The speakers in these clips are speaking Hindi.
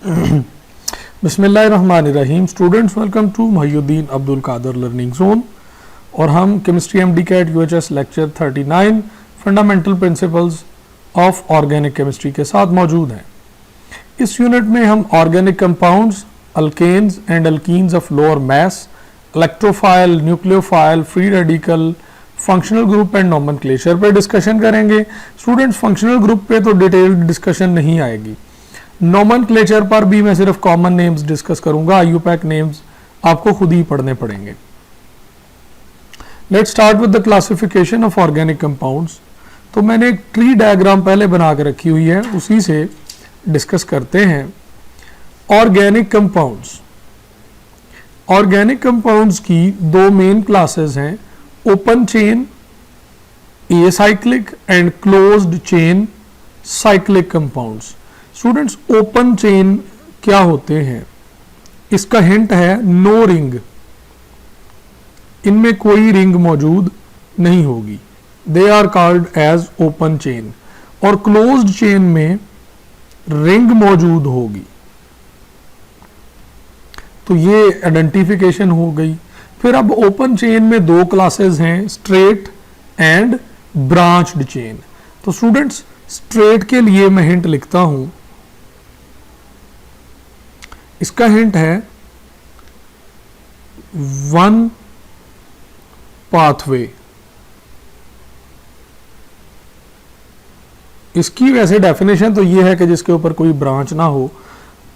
बिस्मिल्लाहिर्रहमानिर्रहीम। Students, welcome to Mohiuddin Abdul Qadir learning zone. और हम chemistry MDCAT UHS lecture 39 fundamental principles of organic chemistry के साथ मौजूद हैं। इस यूनिट में हम organic compounds, alkanes and alkenes of lower mass, electrophile, nucleophile, free radical, functional group and nomenclature पे डिस्कशन करेंगे। स्टूडेंट्स, फंक्शनल ग्रुप पे तो डिटेल्ड डिस्कशन नहीं आएगी। नोमेनक्लेचर पर भी मैं सिर्फ कॉमन नेम्स डिस्कस करूंगा, आईयूपैक नेम्स आपको खुद ही पढ़ने पड़ेंगे। Let's start with the classification of organic compounds. तो मैंने एक ट्री डायग्राम पहले बना के रखी हुई है, उसी से डिस्कस करते हैं। ऑर्गेनिक कंपाउंड्स, ऑर्गेनिक कंपाउंड्स की दो मेन क्लासेस हैं, open chain acyclic and closed chain cyclic compounds. Students, open chain क्या होते हैं? इसका हिंट है नो रिंग, इनमें कोई रिंग मौजूद नहीं होगी, they are called as open chain. और क्लोज्ड चेन में रिंग मौजूद होगी। तो ये आइडेंटिफिकेशन हो गई। फिर अब ओपन चेन में दो क्लासेस हैं, स्ट्रेट एंड ब्रांच्ड चेन। तो स्टूडेंट्स, स्ट्रेट के लिए मैं हिंट लिखता हूं, इसका हिंट है वन पाथवे। इसकी वैसे डेफिनेशन तो ये है कि जिसके ऊपर कोई ब्रांच ना हो।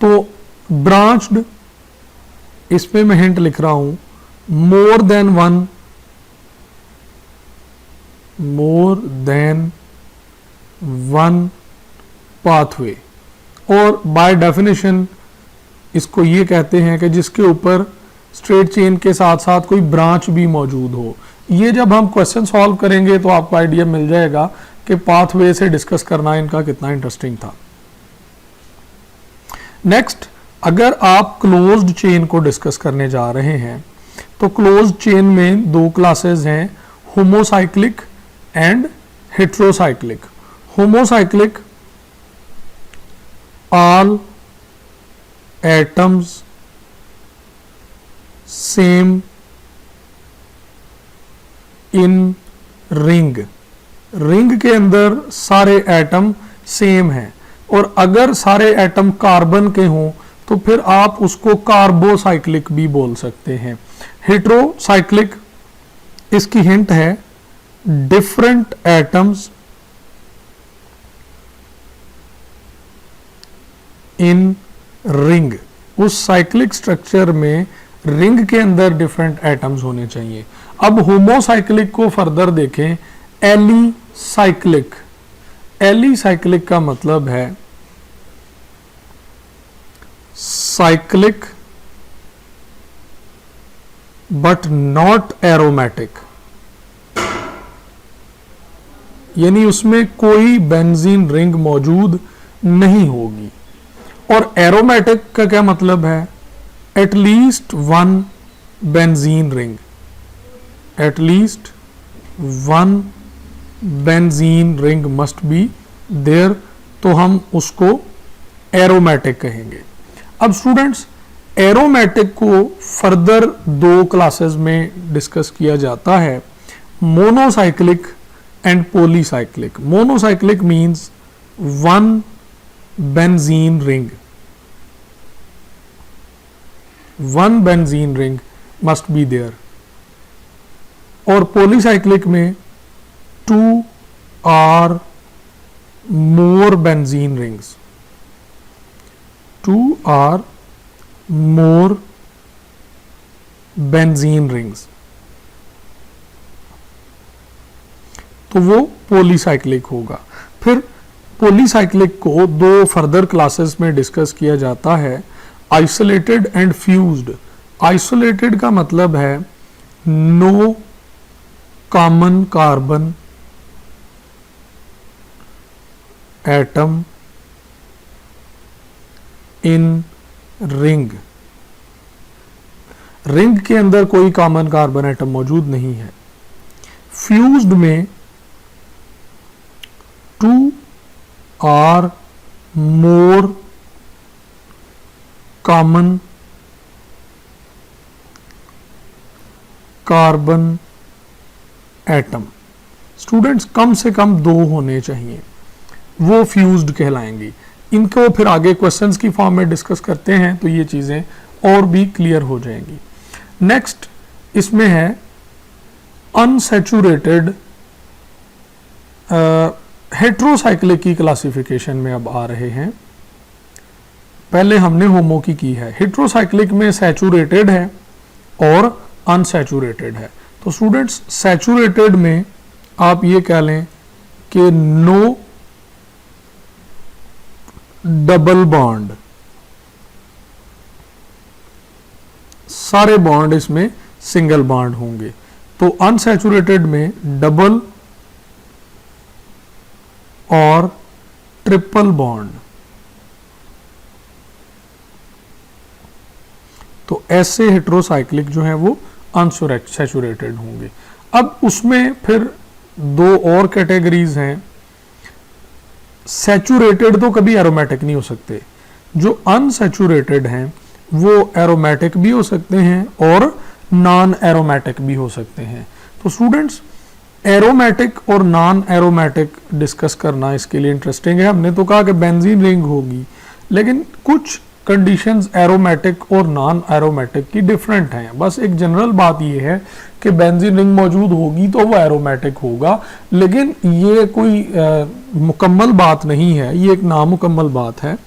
तो ब्रांच्ड, इसमें मैं हिंट लिख रहा हूं more than one, more than one pathway. और बाय डेफिनेशन इसको ये कहते हैं कि जिसके ऊपर स्ट्रेट चेन के साथ साथ कोई ब्रांच भी मौजूद हो। ये जब हम क्वेश्चन सॉल्व करेंगे तो आपको आइडिया मिल जाएगा कि पाथवे से डिस्कस करना इनका कितना इंटरेस्टिंग था। नेक्स्ट, अगर आप क्लोज्ड चेन को डिस्कस करने जा रहे हैं तो क्लोज्ड चेन में दो क्लासेस हैं, homocyclic and heterocyclic. Homocyclic, all atoms same in ring, ring के अंदर सारे एटम सेम हैं। और अगर सारे एटम कार्बन के हों तो फिर आप उसको कार्बोसाइक्लिक भी बोल सकते हैं। हेट्रोसाइक्लिक, इसकी हिंट है डिफरेंट एटम्स इन रिंग। उस साइक्लिक स्ट्रक्चर में रिंग के अंदर डिफरेंट एटम्स होने चाहिए। अब होमोसाइक्लिक को फर्दर देखें, एलीसाइक्लिक। एलीसाइक्लिक का मतलब है साइक्लिक बट नॉट एरोमेटिक, यानी उसमें कोई बेंजीन रिंग मौजूद नहीं होगी। और एरोमेटिक का क्या मतलब है? At least one benzene ring, at least one benzene ring must be there, तो हम उसको एरोमेटिक कहेंगे। अब स्टूडेंट्स, एरोमेटिक को फर्दर दो क्लासेस में डिस्कस किया जाता है, monocyclic and polycyclic. Monocyclic means one benzene ring, one benzene ring must be there। और पॉलीसाइक्लिक में two or more benzene rings, two or more benzene rings, तो वो पॉलीसाइक्लिक होगा। फिर पॉलीसाइक्लिक को दो फर्दर क्लासेस में डिस्कस किया जाता है, आइसोलेटेड एंड फ्यूज्ड। आइसोलेटेड का मतलब है no common carbon atom in ring, ring के अंदर कोई कॉमन कार्बन एटम मौजूद नहीं है। फ्यूज्ड में two or more common carbon atom. Students कम से कम 2 होने चाहिए, वो फ्यूज्ड कहलाएंगी। इनको फिर आगे क्वेश्चंस की फॉर्म में डिस्कस करते हैं तो ये चीजें और भी क्लियर हो जाएंगी। नेक्स्ट इसमें है अनसैचुरेटेड हेट्रोसाइक्लिक की क्लासिफिकेशन में अब आ रहे हैं। पहले हमने होमो की है, हेट्रोसाइक्लिक में सैचुरेटेड है और अनसैचुरेटेड है। तो स्टूडेंट्स सैचुरेटेड में आप ये कह लें कि नो डबल बॉन्ड, सारे बॉन्ड इसमें सिंगल बॉन्ड होंगे। तो अनसैचुरेटेड में डबल और ट्रिपल बॉन्ड, तो ऐसे हेट्रोसाइक्लिक जो है वो अनसैचुरेटेड होंगे। अब उसमें फिर 2 और कैटेगरीज हैं। सैचुरेटेड तो कभी एरोमेटिक नहीं हो सकते, जो अनसैचुरेटेड हैं वो एरोमेटिक भी हो सकते हैं और नॉन एरोमेटिक भी हो सकते हैं। तो स्टूडेंट्स एरोमेटिक और नॉन एरोमेटिक डिस्कस करना इसके लिए इंटरेस्टिंग है। हमने तो कहा कि बेंजीन रिंग होगी, लेकिन कुछ कंडीशंस एरोमेटिक और नॉन एरोमेटिक की डिफरेंट हैं। बस एक जनरल बात यह है कि बेंजीन रिंग मौजूद होगी तो वो एरोमेटिक होगा, लेकिन ये कोई मुकम्मल बात नहीं है, ये एक नामुकम्मल बात है।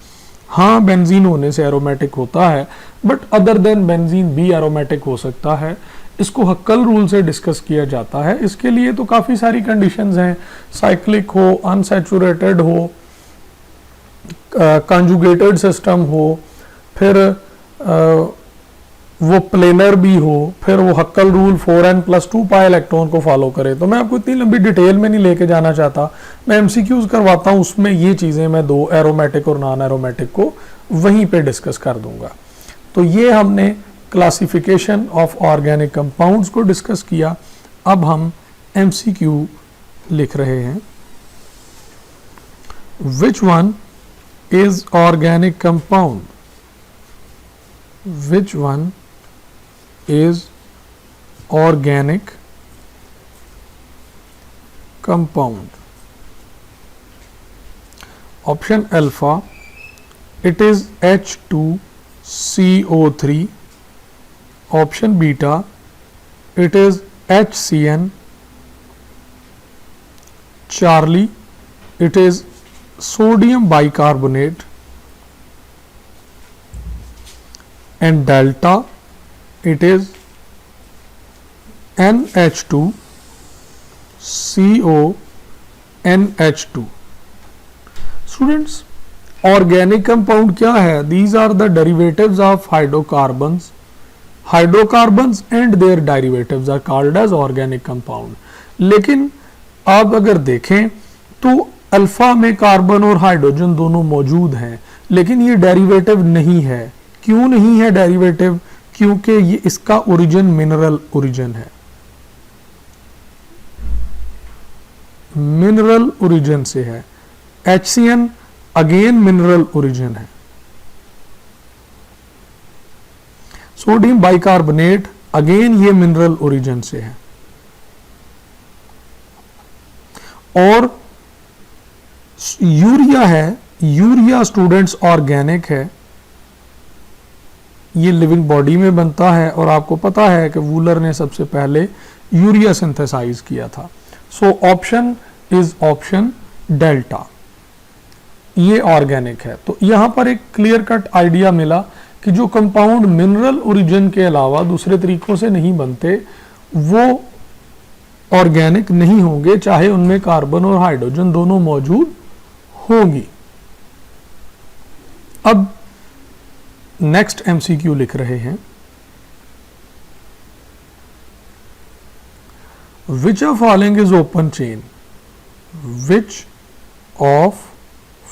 हाँ, बेंजीन होने से एरोमेटिक होता है, बट अदर देन बेंजीन भी एरोमेटिक हो सकता है। इसको हक्कल रूल से डिस्कस किया जाता है। इसके लिए तो काफ़ी सारी कंडीशंस हैं, साइक्लिक हो, अनसैचुरेटेड हो, कंजुगेटेड सिस्टम हो, फिर वो प्लेनर भी हो, फिर वो हक्कल रूल 4n+2 पाई इलेक्ट्रॉन को फॉलो करे। तो मैं आपको इतनी लंबी डिटेल में नहीं लेके जाना चाहता, मैं एमसीक्यूज करवाता हूँ, उसमें ये चीज़ें मैं 2 एरोमेटिक और नॉन एरोमेटिक को वहीं पे डिस्कस कर दूंगा। तो ये हमने क्लासिफिकेशन ऑफ ऑर्गेनिक कंपाउंड्स को डिस्कस किया। अब हम एमसीक्यू लिख रहे हैं। Which one is organic compound? Which one is organic compound? Option alpha, it is H2CO3. Option beta, it is HCN. Charlie, it is sodium bicarbonate. And delta, it is NH2CONH2. Students, organic compound क्या है? These are the derivatives of hydrocarbons. Hydrocarbons and their derivatives are called as organic compound. लेकिन आप अगर देखें तो अल्फा में कार्बन और हाइड्रोजन दोनों मौजूद हैं, लेकिन ये डेरिवेटिव नहीं है। क्यों नहीं है डेरिवेटिव? क्योंकि ये इसका ओरिजिन मिनरल ओरिजिन है, मिनरल ओरिजिन से है। HCN अगेन मिनरल ओरिजिन है। सोडियम बाइकार्बोनेट अगेन ये मिनरल ओरिजिन से है। और यूरिया है, यूरिया स्टूडेंट्स ऑर्गेनिक है, ये लिविंग बॉडी में बनता है और आपको पता है कि वूलर ने सबसे पहले यूरिया सिंथेसाइज किया था। So option is option delta, ये ऑर्गेनिक है। तो यहां पर एक क्लियर कट आइडिया मिला कि जो कंपाउंड मिनरल ओरिजिन के अलावा दूसरे तरीकों से नहीं बनते वो ऑर्गेनिक नहीं होंगे, चाहे उनमें कार्बन और हाइड्रोजन दोनों मौजूद होंगी। अब नेक्स्ट एमसीक्यू लिख रहे हैं। Which of following is open chain? Which of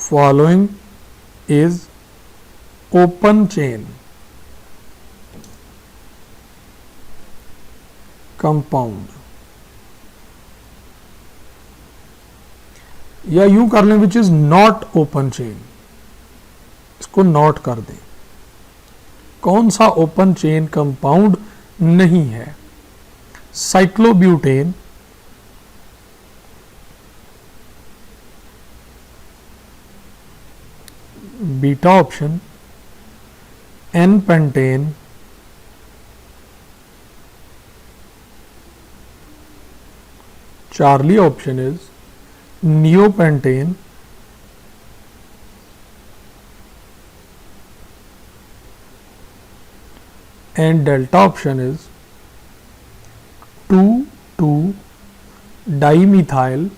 following is open chain compound? या यूं कर लें which is not open chain, इसको नॉट कर दें। कौन सा ओपन चेन कंपाउंड नहीं है? Cyclobutane, beta option, N pentane, Charlie option is neopentane, and delta option is 2,2-dimethyl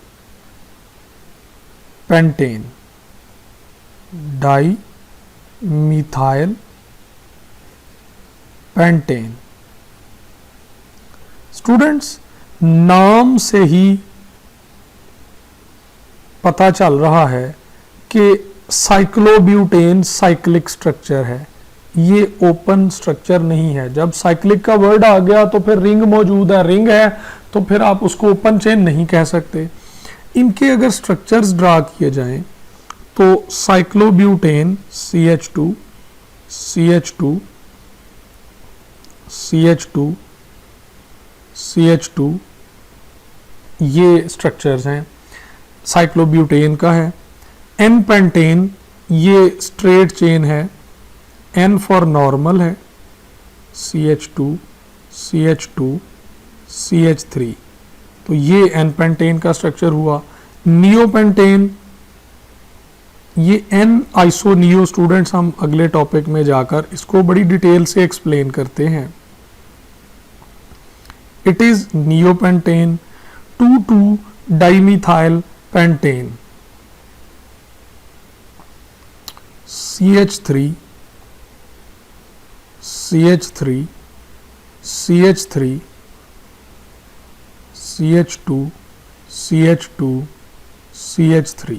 pentane, dimethyl pentane। Students, नाम से ही पता चल रहा है कि साइक्लोब्यूटेन साइक्लिक स्ट्रक्चर है, ये ओपन स्ट्रक्चर नहीं है। जब साइक्लिक का वर्ड आ गया तो फिर रिंग मौजूद है, रिंग है तो फिर आप उसको ओपन चेन नहीं कह सकते। इनके अगर स्ट्रक्चर्स ड्रा किए जाएं तो cyclobutane CH2 CH2 CH2 CH2 ये स्ट्रक्चर्स हैं, साइक्लोब्यूटेन का है। एन पेंटेन ये स्ट्रेट चेन है, N फॉर नॉर्मल है, CH2 CH2 CH3, तो ये एन पेंटेन का स्ट्रक्चर हुआ। नियोपेंटेन ये एन आइसोनियो, स्टूडेंट्स हम अगले टॉपिक में जाकर इसको बड़ी डिटेल से एक्सप्लेन करते हैं। It is neopentane 2,2-dimethyl pentane, CH3 CH3 CH3 CH2 CH2 CH3,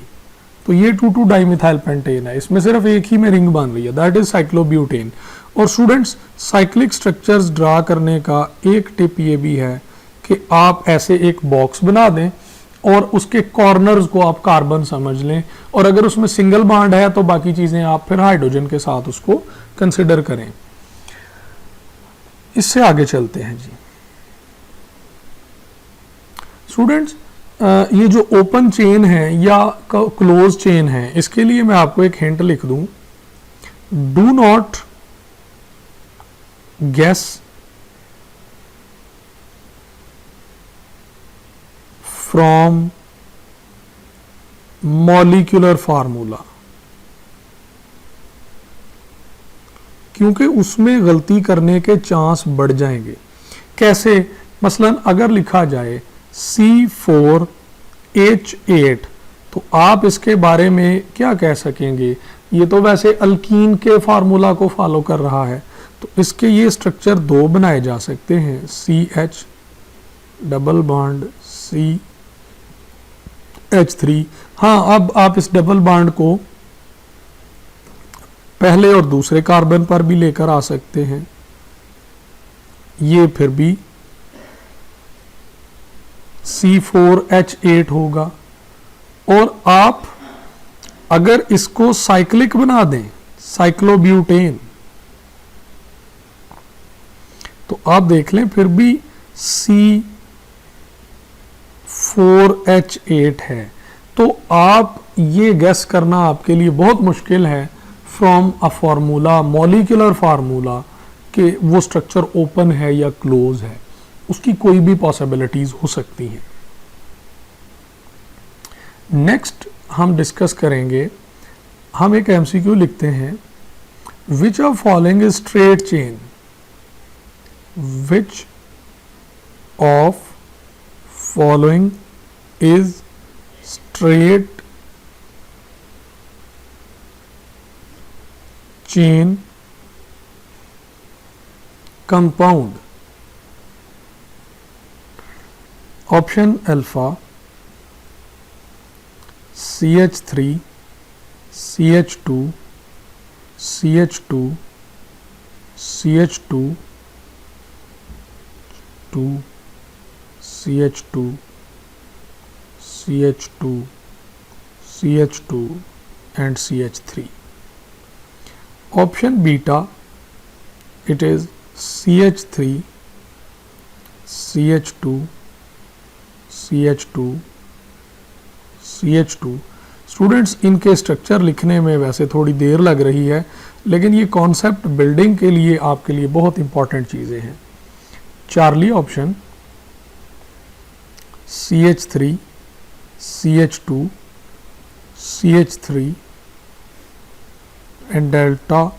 तो ये 2,2-dimethyl pentane है, इसमें सिर्फ एक ही में रिंग बन रही है, दैट इज साइक्लोब्यूटेन। और स्टूडेंट्स, साइक्लिक स्ट्रक्चर्स ड्रा करने का एक टिप ये भी है कि आप ऐसे एक बॉक्स बना दें और उसके कॉर्नर्स को आप कार्बन समझ लें, और अगर उसमें सिंगल बॉन्ड है तो बाकी चीजें आप फिर हाइड्रोजन के साथ उसको कंसिडर करें। इससे आगे चलते हैं जी। स्टूडेंट्स, ये जो ओपन चेन है या क्लोज चेन है, इसके लिए मैं आपको एक हिंट लिख दूं, do not guess from molecular formula, क्योंकि उसमें गलती करने के चांस बढ़ जाएंगे। कैसे? मसलन अगर लिखा जाए C4H8, तो आप इसके बारे में क्या कह सकेंगे? ये तो वैसे अल्कीन के फार्मूला को फॉलो कर रहा है, तो इसके ये स्ट्रक्चर दो बनाए जा सकते हैं, CH डबल बॉन्ड CH3। हाँ, अब आप इस डबल बॉन्ड को पहले और दूसरे कार्बन पर भी लेकर आ सकते हैं, ये फिर भी C4H8 होगा। और आप अगर इसको साइक्लिक बना दें, साइक्लोब्यूटेन, तो आप देख लें फिर भी C4H8 है। तो आप ये गेस करना आपके लिए बहुत मुश्किल है from a formula, molecular formula, कि वो स्ट्रक्चर ओपन है या क्लोज है। उसकी कोई भी पॉसिबिलिटीज हो सकती हैं। नेक्स्ट हम डिस्कस करेंगे, हम एक MCQ लिखते हैं, which of following is straight chain, which of following is straight chain compound. Option alpha CH3 CH2 CH2 CH2 CH2 CH2 CH2 and CH3। Option beta it is CH3, CH2, CH2, CH2। Students, इनके स्ट्रक्चर लिखने में वैसे थोड़ी देर लग रही है, लेकिन ये कॉन्सेप्ट बिल्डिंग के लिए आपके लिए बहुत इंपॉर्टेंट चीज़ें हैं। Charlie option CH3, CH2, CH3 and delta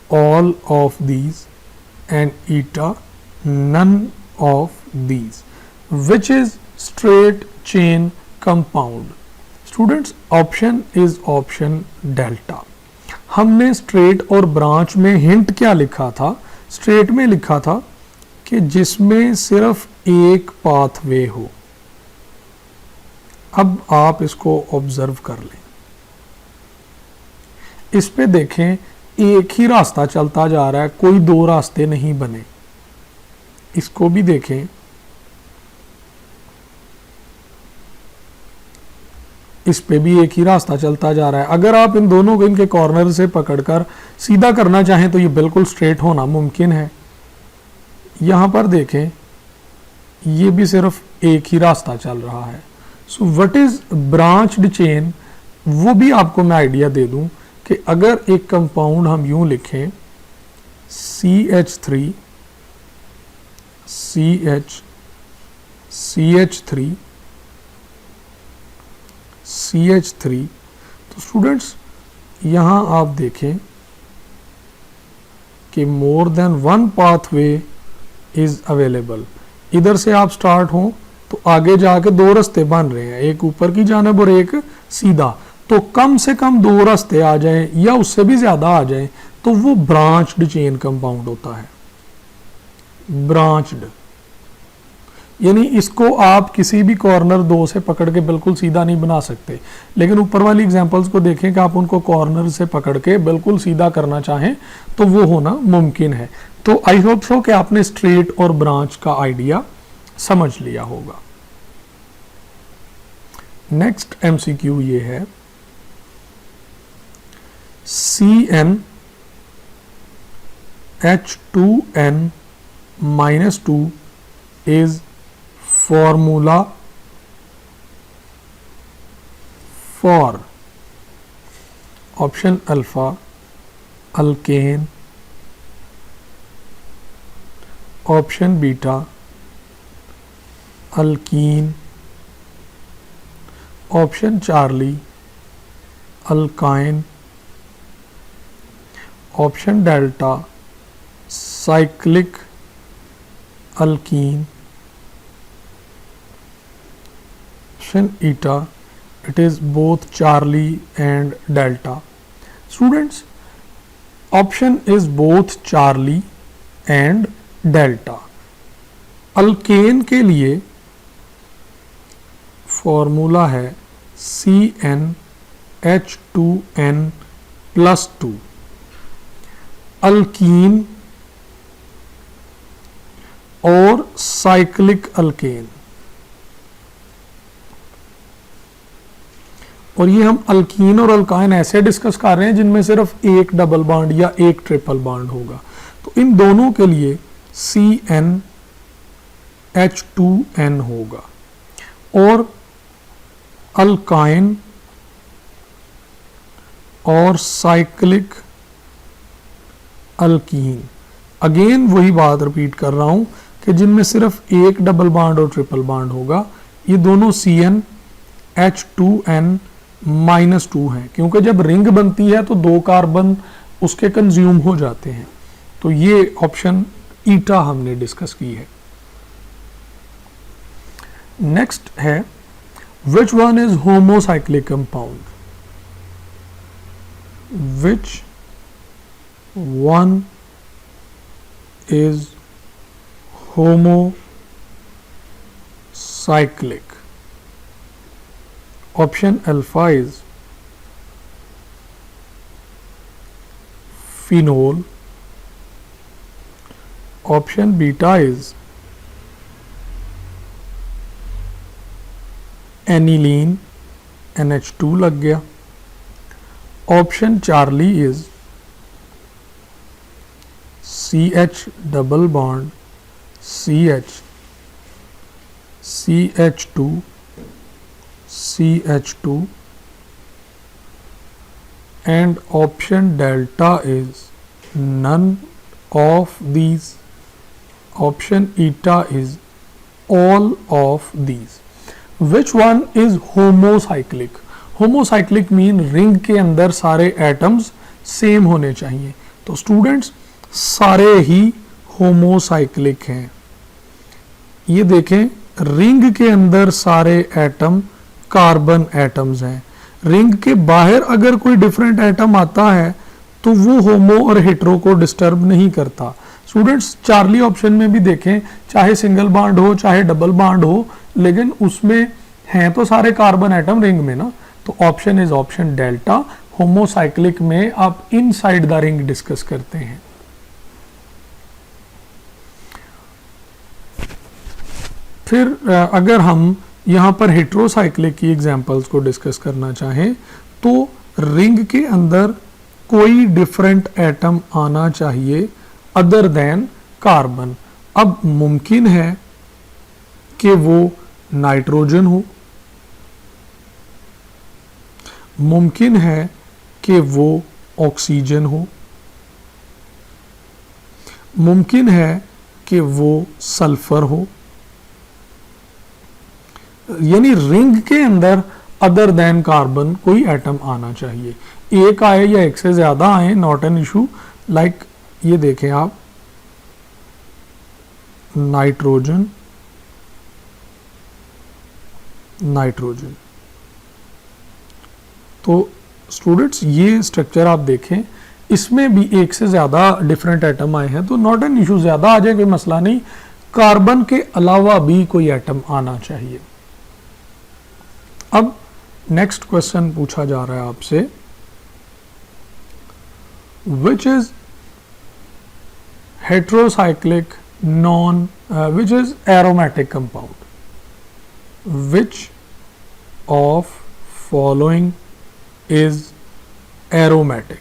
all of these and eta none of these, which is straight chain compound। Students, option is option delta. हमने स्ट्रेट और ब्रांच में हिंट क्या लिखा था? स्ट्रेट में लिखा था कि जिसमें सिर्फ एक पाथवे हो। अब आप इसको ऑब्जर्व कर लें, इस पे देखें, एक ही रास्ता चलता जा रहा है, कोई दो रास्ते नहीं बने। इसको भी देखें, इस पे भी एक ही रास्ता चलता जा रहा है। अगर आप इन दोनों को इनके कॉर्नर से पकड़कर सीधा करना चाहें तो ये बिल्कुल स्ट्रेट होना मुमकिन है। यहां पर देखें, ये भी सिर्फ एक ही रास्ता चल रहा है। So what is branched chain, वो भी आपको मैं आइडिया दे दूं कि अगर एक कंपाउंड हम यूं लिखें CH3, CH3, CH3, तो स्टूडेंट्स यहां आप देखें कि more than one pathway is available. इधर से आप स्टार्ट हो तो आगे जाके दो रास्ते बन रहे हैं, एक ऊपर की जानिब और एक सीधा। तो कम से कम दो रास्ते आ जाएं या उससे भी ज्यादा आ जाएं तो वो ब्रांच्ड चेन कंपाउंड होता है। ब्रांच्ड यानी इसको आप किसी भी कॉर्नर दो से पकड़ के बिल्कुल सीधा नहीं बना सकते, लेकिन ऊपर वाली एग्जांपल्स को देखें कि आप उनको कॉर्नर से पकड़ के बिल्कुल सीधा करना चाहें तो वो होना मुमकिन है। तो आई होप सो कि आपने स्ट्रेट और ब्रांच का आइडिया समझ लिया होगा। नेक्स्ट MCQ ये है, CnH2n-2 is formula for option alpha alkane, option beta alkene, option Charlie alkyne, option delta cyclic alkene, option eta it is both Charlie and delta। Students, option is both Charlie and delta। Alkane के लिए फॉर्मूला है CnH2n+2। अल्कीन और साइक्लिक अल्केन, और ये हम अल्कीन और अल्काइन ऐसे डिस्कस कर रहे हैं जिनमें सिर्फ एक डबल बॉन्ड या एक ट्रिपल बॉन्ड होगा। तो इन दोनों के लिए CnH2n होगा। और अल्काइन और साइक्लिक अल्कीन, अगेन वही बात रिपीट कर रहा हूं कि जिनमें सिर्फ एक डबल बॉन्ड और ट्रिपल बॉन्ड होगा, ये दोनों CnH2n-2 हैं, क्योंकि जब रिंग बनती है तो दो कार्बन उसके कंज्यूम हो जाते हैं। तो ये ऑप्शन ईटा हमने डिस्कस की है। नेक्स्ट है, which one is homocyclic compound, which one is homocyclic? Option alpha is phenol, option beta is aniline, NH2 लग गया, option Charlie is CH double bond CH, CH2, CH2, and option delta is none of these. Option eta is all of these. Which one is homocyclic? Homocyclic mean ring के अंदर सारे एटम्स सेम होने चाहिए. तो स्टूडेंट्स सारे ही होमोसाइक्लिक हैं. ये देखें, रिंग के अंदर सारे एटम कार्बन एटम्स हैं. रिंग के बाहर अगर कोई डिफरेंट एटम आता है तो वो होमो और हेट्रो को डिस्टर्ब नहीं करता. स्टूडेंट्स चार्ली ऑप्शन में भी देखें, चाहे सिंगल बॉन्ड हो चाहे डबल बॉन्ड हो, लेकिन उसमें हैं तो सारे कार्बन एटम रिंग में ना. तो option is option delta. Homocyclic में आप इनसाइड द रिंग डिस्कस करते हैं. फिर अगर हम यहाँ पर हेट्रोसाइक्लिक की एग्जांपल्स को डिस्कस करना चाहें तो रिंग के अंदर कोई डिफरेंट एटम आना चाहिए अदर देन कार्बन. अब मुमकिन है कि वो नाइट्रोजन हो, मुमकिन है कि वो ऑक्सीजन हो, मुमकिन है कि वो सल्फर हो. यानी रिंग के अंदर अदर देन कार्बन कोई एटम आना चाहिए. एक आए या एक से ज्यादा आए, नॉट एन इशू. लाइक ये देखें आप, नाइट्रोजन, नाइट्रोजन. तो स्टूडेंट्स ये स्ट्रक्चर आप देखें, इसमें भी एक से ज्यादा डिफरेंट एटम आए हैं तो नॉट एन इशू. ज्यादा आ जाए कोई मसला नहीं, कार्बन के अलावा भी कोई एटम आना चाहिए. अब नेक्स्ट क्वेश्चन पूछा जा रहा है आपसे, which is heterocyclic non which is aromatic compound. Which of following is aromatic.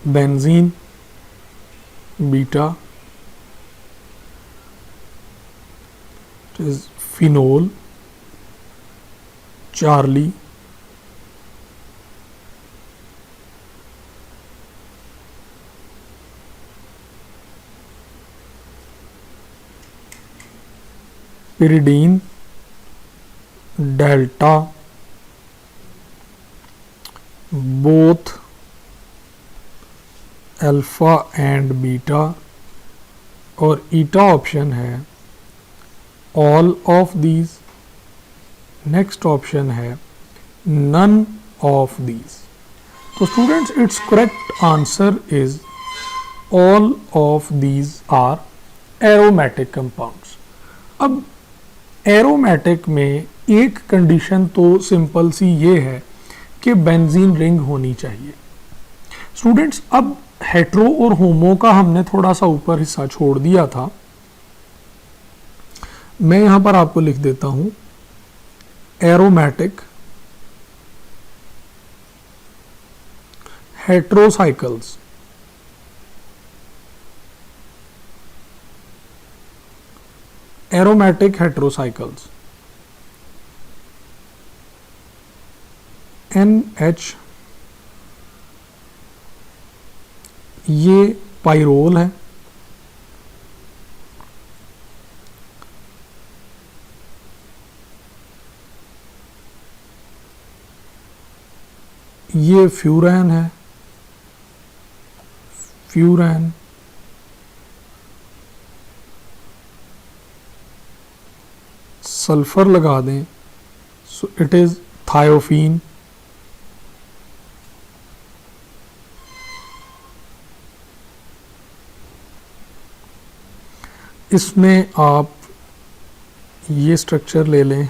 Benzene, beta, it is phenol, Charlie, pyridine, delta, both alpha and beta, और ईटा ऑप्शन है all of these. Next option है नन ऑफ दीज. तो students its correct answer is all of these are aromatic compounds. अब एरोमेटिक में एक कंडीशन तो सिंपल सी ये है कि बेंजीन रिंग होनी चाहिए. स्टूडेंट्स अब हेट्रो और होमो का हमने थोड़ा सा ऊपर हिस्सा छोड़ दिया था. मैं यहां पर आपको लिख देता हूं एरोमेटिक हेट्रोसाइकल्स. एरोमेटिक हेट्रोसाइकल्स NH, ये पाइरोल है, ये फ्यूरैन है, फ्यूरैन, सल्फर लगा दें सो इट इज थायोफीन. इसमें आप ये स्ट्रक्चर ले लें,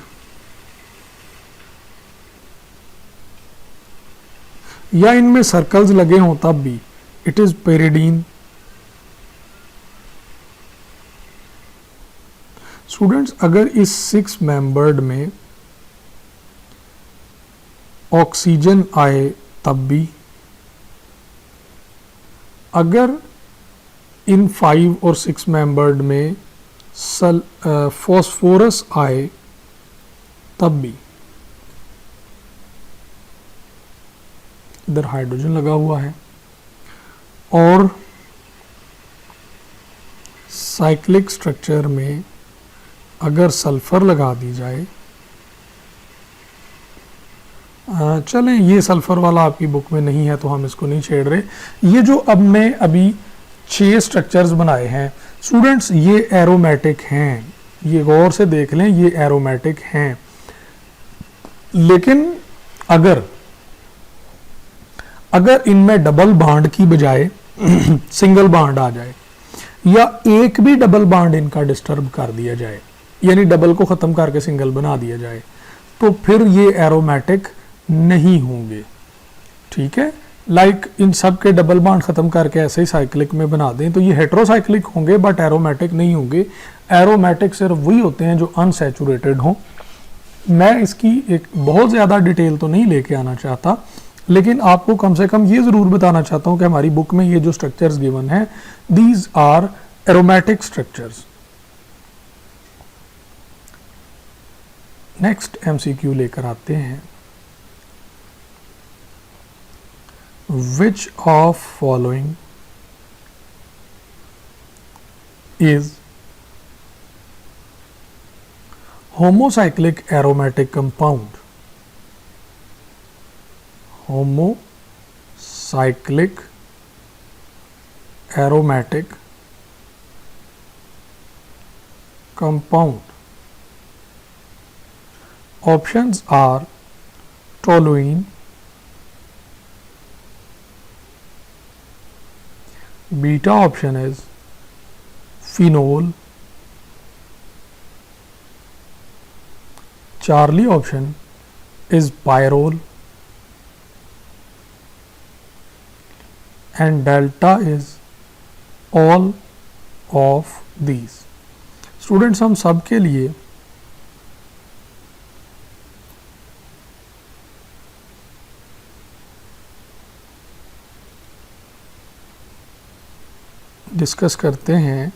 या इनमें सर्कल्स लगे हों तब भी इट इज पेरिडीन. स्टूडेंट्स अगर इस 6 मेंबर्ड में ऑक्सीजन आए तब भी, अगर इन 5 और 6 मेंबर्ड में फॉस्फोरस आए तब भी, इधर हाइड्रोजन लगा हुआ है, और साइक्लिक स्ट्रक्चर में अगर सल्फर लगा दी जाए, चलें ये सल्फर वाला आपकी बुक में नहीं है तो हम इसको नहीं छेड़ रहे। ये जो अब मैं अभी 6 स्ट्रक्चर्स बनाए हैं स्टूडेंट्स, ये एरोमेटिक हैं, ये गौर से देख लें, ये एरोमेटिक हैं। लेकिन अगर इनमें डबल बॉन्ड की बजाय सिंगल बॉन्ड आ जाए, या एक भी डबल बॉन्ड इनका डिस्टर्ब कर दिया जाए, यानी डबल को ख़त्म करके सिंगल बना दिया जाए, तो फिर ये एरोमेटिक नहीं होंगे। ठीक है, लाइक इन सब के डबल बॉन्ड ख़त्म करके ऐसे ही साइक्लिक में बना दें तो ये हेट्रोसाइक्लिक होंगे, बट एरोमेटिक नहीं होंगे। एरोमेटिक सिर्फ वही होते हैं जो अनसैचुरेटेड हों। मैं इसकी एक बहुत ज़्यादा डिटेल तो नहीं लेके आना चाहता, लेकिन आपको कम से कम ये ज़रूर बताना चाहता हूँ कि हमारी बुक में ये जो स्ट्रक्चर्स गिवन है, these are aromatic structures. Next MCQ लेकर आते हैं। Which of following is homocyclic aromatic compound? Homocyclic aromatic compound. Options are toluene, beta option is phenol, Charlie option is pyrrole, and delta is all of these. Students हम सब के लिए डिस्कस करते हैं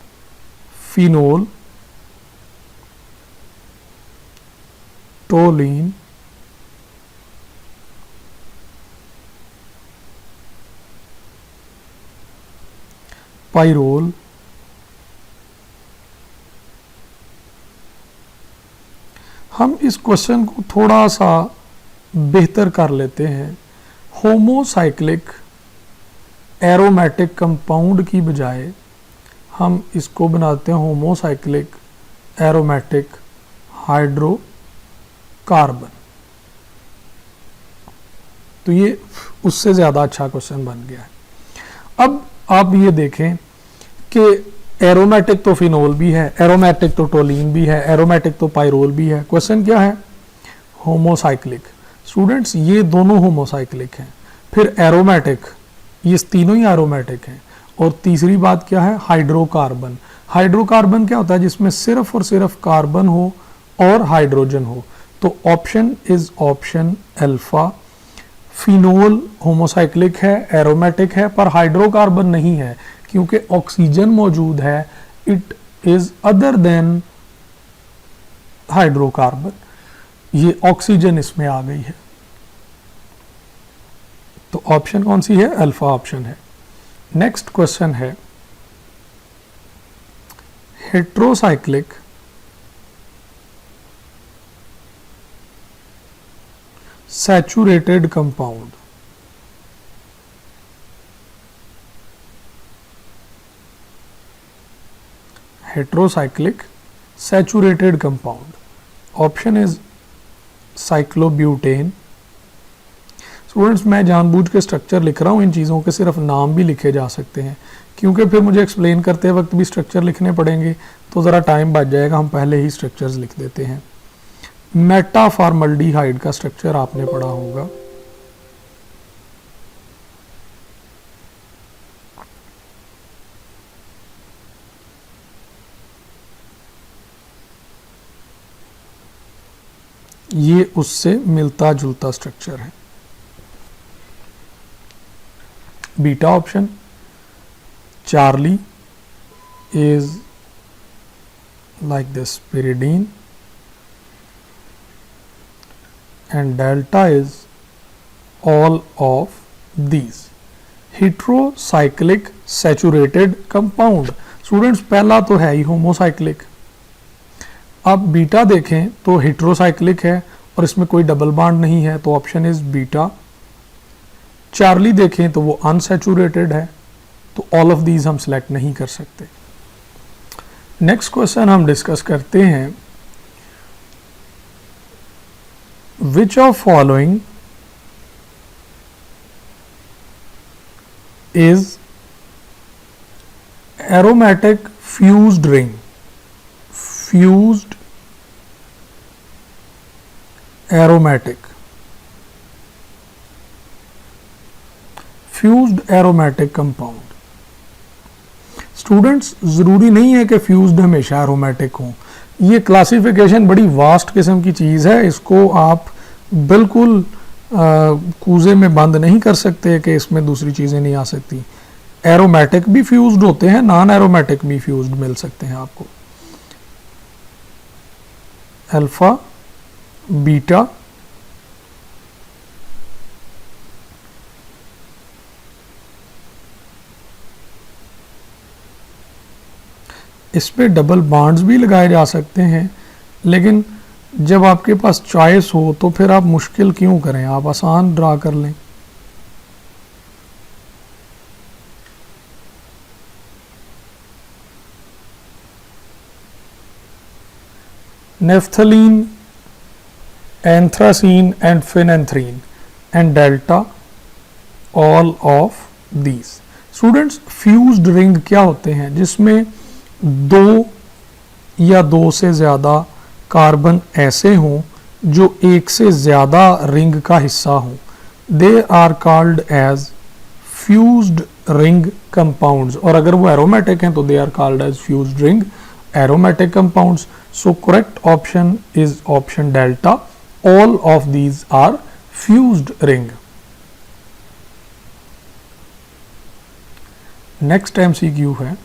फिनोल, टोलीन, पाइरोल, हम इस क्वेश्चन को थोड़ा सा बेहतर कर लेते हैं। होमोसाइक्लिक एरोमेटिक कंपाउंड की बजाय हम इसको बनाते हैं होमोसाइक्लिक एरोमेटिक हाइड्रोकार्बन। तो ये उससे ज़्यादा अच्छा क्वेश्चन बन गया है। अब आप ये देखें कि एरोमेटिक तो फिनोल भी है, एरोमेटिक तो टोलीन भी है, एरोमेटिक तो पाइरोल भी है। क्वेश्चन क्या है? होमोसाइक्लिक। स्टूडेंट्स ये दोनों होमोसाइक्लिक हैं। फिर एरोमेटिक, ये तीनों ही एरोमेटिक हैं। और तीसरी बात क्या है? हाइड्रोकार्बन। हाइड्रोकार्बन क्या होता है? जिसमें सिर्फ और सिर्फ कार्बन हो और हाइड्रोजन हो। तो option is option alpha. Phenol homocyclic है, एरोमेटिक है, पर हाइड्रोकार्बन नहीं है क्योंकि ऑक्सीजन मौजूद है। It is other than hydrocarbon. ये ऑक्सीजन इसमें आ गई है। तो ऑप्शन कौन सी है? अल्फा ऑप्शन है। नेक्स्ट क्वेश्चन है heterocyclic saturated compound. Heterocyclic saturated compound. Option is cyclobutane. Students मैं जानबूझ के स्ट्रक्चर लिख रहा हूँ, इन चीज़ों के सिर्फ नाम भी लिखे जा सकते हैं क्योंकि फिर मुझे एक्सप्लेन करते वक्त भी स्ट्रक्चर लिखने पड़ेंगे तो ज़रा टाइम बच जाएगा। हम पहले ही स्ट्रक्चर्स लिख देते हैं। मेटाफॉर्मल्डिहाइड का स्ट्रक्चर आपने पढ़ा होगा। ये उससे मिलता जुलता स्ट्रक्चर है। Beta option, Charlie is like this pyridine and delta is all of these. heterocyclic saturated compound, students पहला तो है ही होमोसाइक्लिक। अब बीटा देखें तो हेट्रोसाइक्लिक है और इसमें कोई डबल बॉन्ड नहीं है, तो ऑप्शन इज बीटा। चार्ली देखें तो वो अनसैचुरेटेड है, तो ऑल ऑफ दीज हम सिलेक्ट नहीं कर सकते। नेक्स्ट क्वेश्चन हम डिस्कस करते हैं, which of following is aromatic fused ring, fused aromatic, fused aromatic compound। Students ज़रूरी नहीं है कि फ्यूज्ड हमेशा एरोमेटिक हो, ये क्लासिफिकेशन बड़ी वास्ट किस्म की चीज़ है, इसको आप बिल्कुल कूजे में बंद नहीं कर सकते कि इसमें दूसरी चीज़ें नहीं आ सकती। एरोमेटिक भी फ्यूज्ड होते हैं, नॉन एरोमेटिक भी फ्यूज्ड मिल सकते हैं आपको। अल्फा, बीटा, इस पे डबल बॉन्ड्स भी लगाए जा सकते हैं, लेकिन जब आपके पास चॉइस हो तो फिर आप मुश्किल क्यों करें, आप आसान ड्रा कर लें। Naphthalene, anthracene and phenanthrene and delta, all of these. Students fused ring क्या होते हैं, जिसमें दो या दो से ज़्यादा कार्बन ऐसे हों जो एक से ज़्यादा रिंग का हिस्सा हों, they are called as fused ring compounds. और अगर वो एरोमेटिक हैं तो they are called as fused ring aromatic compounds. So correct option is option delta, all of these are fused ring. Next MCQ है,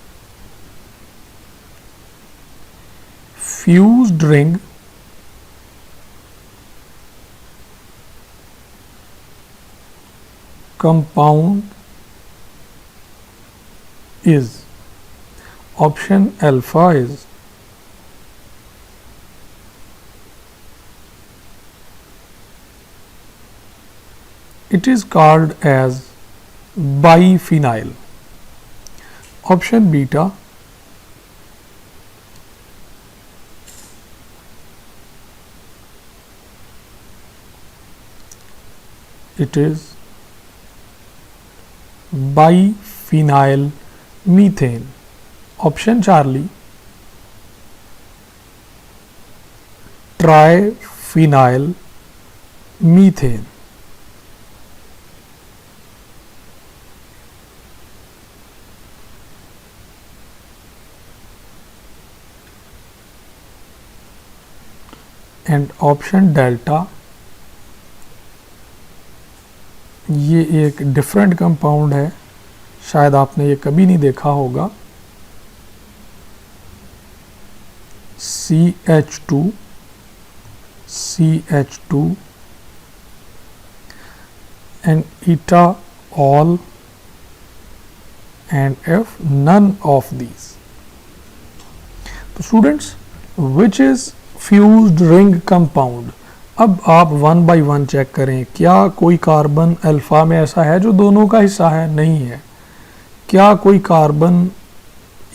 fused ring compound is, option alpha is it is called as biphenyl, option beta it is biphenyl methane, option Charlie triphenyl methane, and option delta, ये एक डिफरेंट कंपाउंड है, शायद आपने ये कभी नहीं देखा होगा। CH2 and eta all and F none of these। तो students which is fused ring compound. अब आप वन बाय वन चेक करें, क्या कोई कार्बन अल्फा में ऐसा है जो दोनों का हिस्सा है? नहीं है। क्या कोई कार्बन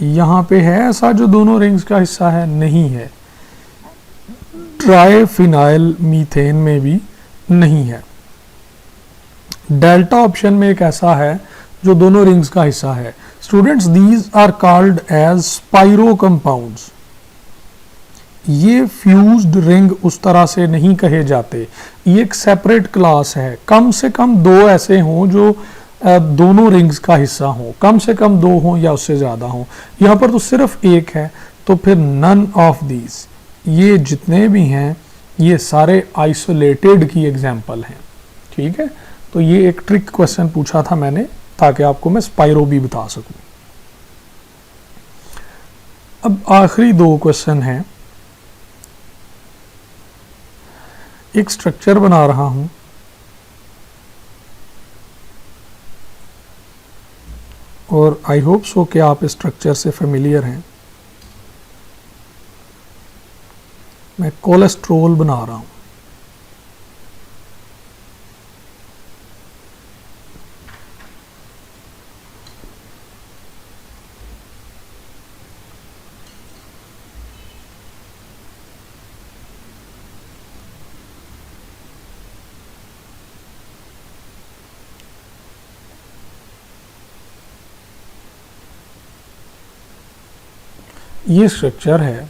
यहाँ पे है ऐसा जो दोनों रिंग्स का हिस्सा है? नहीं है। ट्राइफिनाइल मीथेन में भी नहीं है। डेल्टा ऑप्शन में एक ऐसा है जो दोनों रिंग्स का हिस्सा है। Students these are called as spiro compounds. ये फ्यूज्ड रिंग उस तरह से नहीं कहे जाते, ये एक सेपरेट क्लास है। कम से कम दो ऐसे हों जो दोनों रिंग्स का हिस्सा हों, कम से कम दो हों या उससे ज़्यादा हों। यहाँ पर तो सिर्फ एक है, तो फिर नन ऑफ दीज, ये जितने भी हैं ये सारे आइसोलेटेड की एग्जाम्पल हैं, ठीक है। तो ये एक ट्रिक क्वेश्चन पूछा था मैंने ताकि आपको मैं स्पाइरो भी बता सकूं। अब आखिरी दो क्वेश्चन हैं। एक स्ट्रक्चर बना रहा हूं और आई होप सो कि आप इस स्ट्रक्चर से फेमिलियर हैं। मैं कोलेस्ट्रॉल बना रहा हूं। ये स्ट्रक्चर है।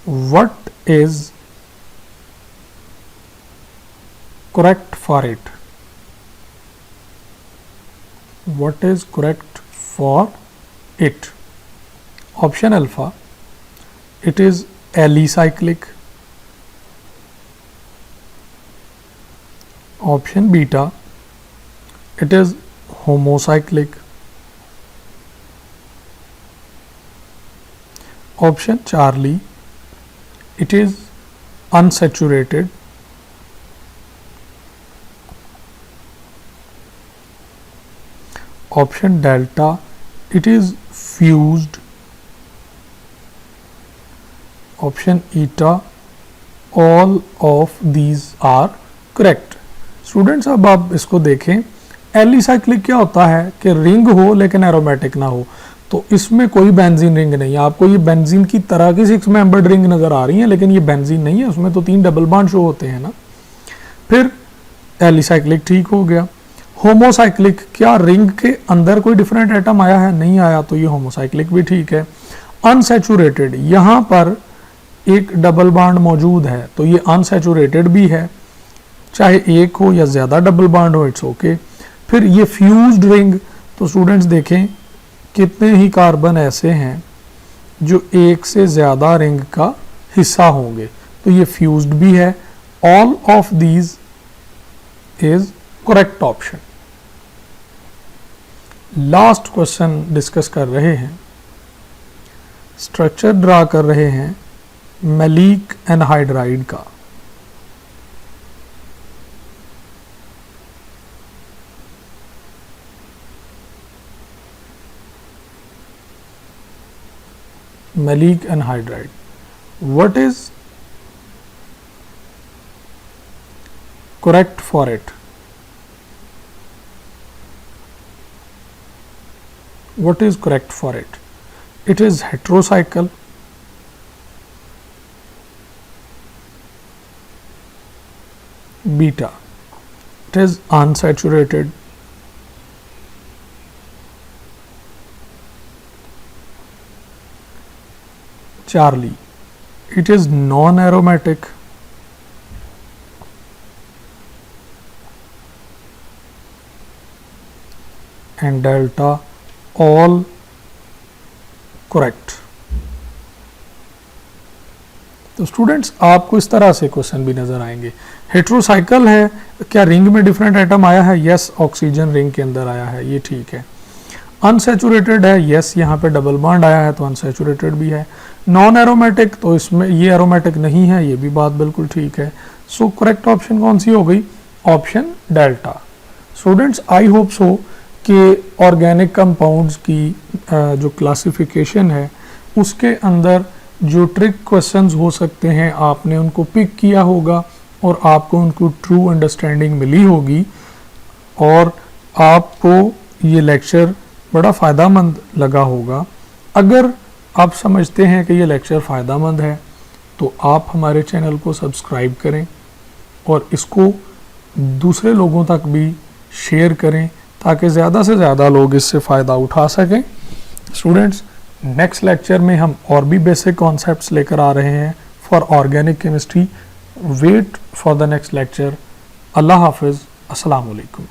What is correct for it? What is correct for it? Option alpha, it is alicyclic. Option beta, it is homocyclic. Option Charlie, it is unsaturated. Option delta, it is fused. Option eta, all of these are correct. Students अब आप इसको देखें, एलिसाइक्लिक क्या होता है कि रिंग हो लेकिन एरोमेटिक ना हो, तो इसमें कोई बेंजीन रिंग नहीं है। आपको ये बेंजीन की तरह की 6 मेंबर्ड रिंग नजर आ रही है, लेकिन ये बेंजीन नहीं है, उसमें तो 3 डबल बॉन्ड शो होते हैं ना। फिर एलिसाइक्लिक ठीक हो गया। होमोसाइक्लिक, क्या रिंग के अंदर कोई डिफरेंट एटम आया है? नहीं आया, तो ये होमोसाइक्लिक भी ठीक है। अनसैचुरेटेड, यहाँ पर एक डबल बॉन्ड मौजूद है, तो ये अनसैचुरेटेड भी है, चाहे एक हो या ज्यादा डबल बॉन्ड हो, इट्स ओके। फिर ये फ्यूज्ड रिंग, तो स्टूडेंट्स देखें कितने ही कार्बन ऐसे हैं जो एक से ज्यादा रिंग का हिस्सा होंगे, तो ये फ्यूज्ड भी है। All of these is correct option. Last question discuss कर रहे हैं, स्ट्रक्चर ड्रा कर रहे हैं मैलिक एनहाइड्राइड का। Maleic anhydride, what is correct for it? What is correct for it? It is heterocycle, beta, it is unsaturated, Charlie, it is non-aromatic, and delta, all correct. तो स्टूडेंट्स आपको इस तरह से क्वेश्चन भी नजर आएंगे। हेट्रोसाइकल है, क्या रिंग में डिफरेंट एटम आया है? यस, ऑक्सीजन रिंग के अंदर आया है, ये ठीक है। अनसैचुरेटेड है, यस, यहाँ पे डबल बॉन्ड आया है तो अनसैचुरेटेड भी है। नॉन एरोमेटिक, तो इसमें ये एरोमेटिक नहीं है, ये भी बात बिल्कुल ठीक है। सो करेक्ट ऑप्शन कौन सी हो गई? Option delta. Students I hope so कि ऑर्गेनिक कंपाउंड्स की जो क्लासिफिकेशन है उसके अंदर जो ट्रिक क्वेश्चंस हो सकते हैं आपने उनको पिक किया होगा और आपको उनको ट्रू अंडरस्टैंडिंग मिली होगी और आपको ये लेक्चर बड़ा फ़ायदामंद लगा होगा। अगर आप समझते हैं कि ये लेक्चर फ़ायदामंद है तो आप हमारे चैनल को सब्सक्राइब करें और इसको दूसरे लोगों तक भी शेयर करें ताकि ज़्यादा से ज़्यादा लोग इससे फ़ायदा उठा सकें। स्टूडेंट्स, नेक्स्ट लेक्चर में हम और भी बेसिक कॉन्सेप्ट्स लेकर आ रहे हैं for organic chemistry. Wait for the next lecture. अल्लाह हाफिज़, अस्सलाम वालेकुम।